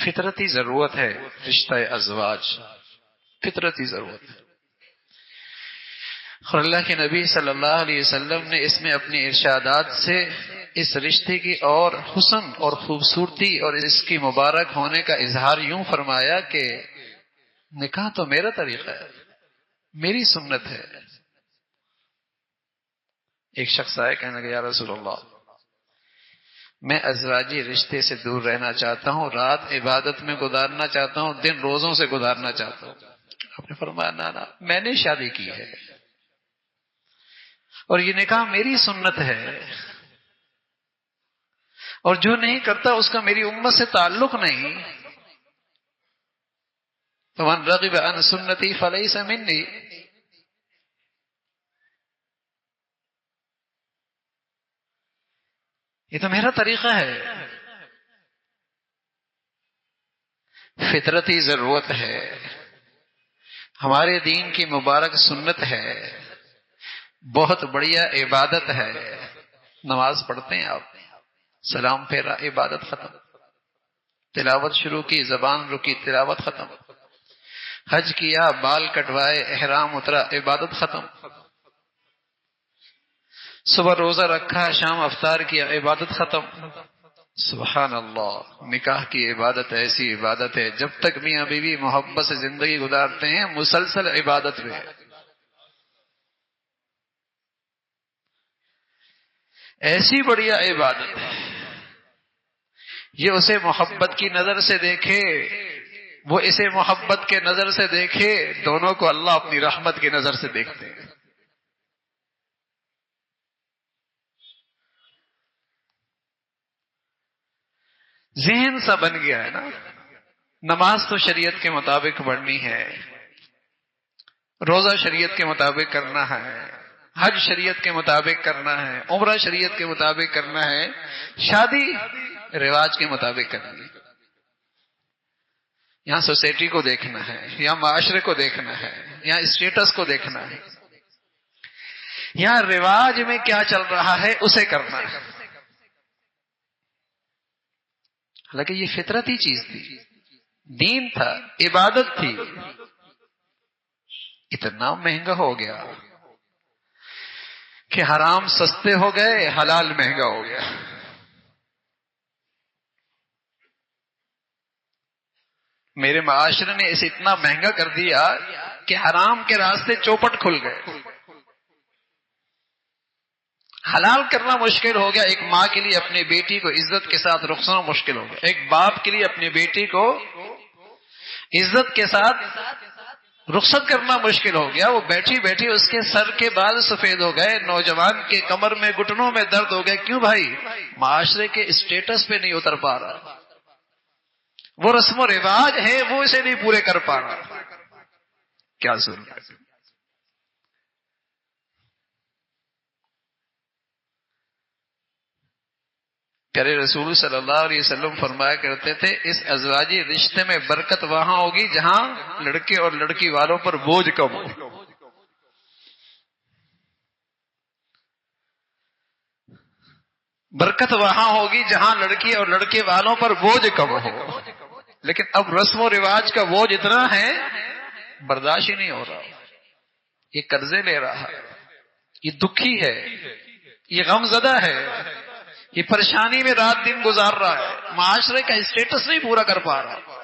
فطرتی ضرورت ہے رشتہ ازواج، فطرتی ضرورت ہے. اور اللہ کے نبی صلی اللہ علیہ وسلم نے اس میں اپنی ارشادات سے اس رشتے کی اور حسن اور خوبصورتی اور اس کی مبارک ہونے کا اظہار یوں فرمایا کہ نکاح تو میرا طریقہ ہے، میری سنت ہے. ایک شخص آئے، کہنے لگا یا رسول اللہ میں ازواجی رشتے سے دور رہنا چاہتا ہوں، رات عبادت میں گزارنا چاہتا ہوں، دن روزوں سے گزارنا چاہتا ہوں. آپ نے فرمایا نا میں نے شادی کی ہے اور یہ نکاح میری سنت ہے، اور جو نہیں کرتا اس کا میری امت سے تعلق نہیں. فمن رغب عن سنتی فلیس منی. یہ تو میرا طریقہ ہے، فطرتی ضرورت ہے، ہمارے دین کی مبارک سنت ہے، بہت بڑھیا عبادت ہے. نماز پڑھتے ہیں آپ، سلام پھیرا، عبادت ختم. تلاوت شروع کی، زبان رکی، تلاوت ختم. حج کیا، بال کٹوائے، احرام اترا، عبادت ختم. صبح روزہ رکھا، شام افطار کیا، عبادت ختم. سبحان اللہ. نکاح کی عبادت ایسی عبادت ہے جب تک میاں بیوی محبت سے زندگی گزارتے ہیں مسلسل عبادت میں ہے. ایسی بڑھیا عبادت ہے، یہ اسے محبت کی نظر سے دیکھے، وہ اسے محبت کے نظر سے دیکھے، دونوں کو اللہ اپنی رحمت کی نظر سے دیکھتے ہیں. ذہن سا بن گیا ہے نا. نماز تو شریعت کے مطابق پڑھنی ہے، روزہ شریعت کے مطابق کرنا ہے، حج شریعت کے مطابق کرنا ہے، عمرہ شریعت کے مطابق کرنا ہے، شادی رواج کے مطابق کرنی ہے. یہاں سوسائٹی کو دیکھنا ہے، یہاں معاشرے کو دیکھنا ہے، یہاں اسٹیٹس کو دیکھنا ہے، یہاں رواج میں کیا چل رہا ہے اسے کرنا ہے. حالانکہ یہ فطرتی چیز تھی، دین تھا، عبادت تھی. اتنا مہنگا ہو گیا کہ حرام سستے ہو گئے، حلال مہنگا ہو گیا. میرے معاشرے نے اسے اتنا مہنگا کر دیا کہ حرام کے راستے چوپٹ کھل گئے، حلال کرنا مشکل ہو گیا. ایک ماں کے لیے اپنی بیٹی کو عزت کے ساتھ رخصتنا مشکل ہو گیا، ایک باپ کے لیے اپنی بیٹی کو عزت کے ساتھ رخصت کرنا مشکل ہو گیا. وہ بیٹھی بیٹھی اس کے سر کے بال سفید ہو گئے، نوجوان کے کمر میں گھٹنوں میں درد ہو گئے. کیوں بھائی؟ معاشرے کے اسٹیٹس پہ نہیں اتر پا رہا، وہ رسم و رواج ہے وہ اسے نہیں پورے کر پا رہا. کیا ظلم ہے. پیارے رسول صلی اللہ علیہ وسلم فرمایا کرتے تھے اس ازواجی رشتے میں برکت وہاں ہوگی جہاں لڑکے اور لڑکی والوں پر بوجھ کم ہو. برکت وہاں ہوگی جہاں لڑکی اور لڑکے والوں پر بوجھ کم ہو. لیکن اب رسم و رواج کا بوجھ اتنا ہے برداشت ہی نہیں ہو رہا. یہ قرضے لے رہا ہے، یہ دکھی ہے، یہ غم زدہ ہے، یہ پریشانی میں رات دن گزار رہا ہے، معاشرے کا اسٹیٹس نہیں پورا کر پا رہا.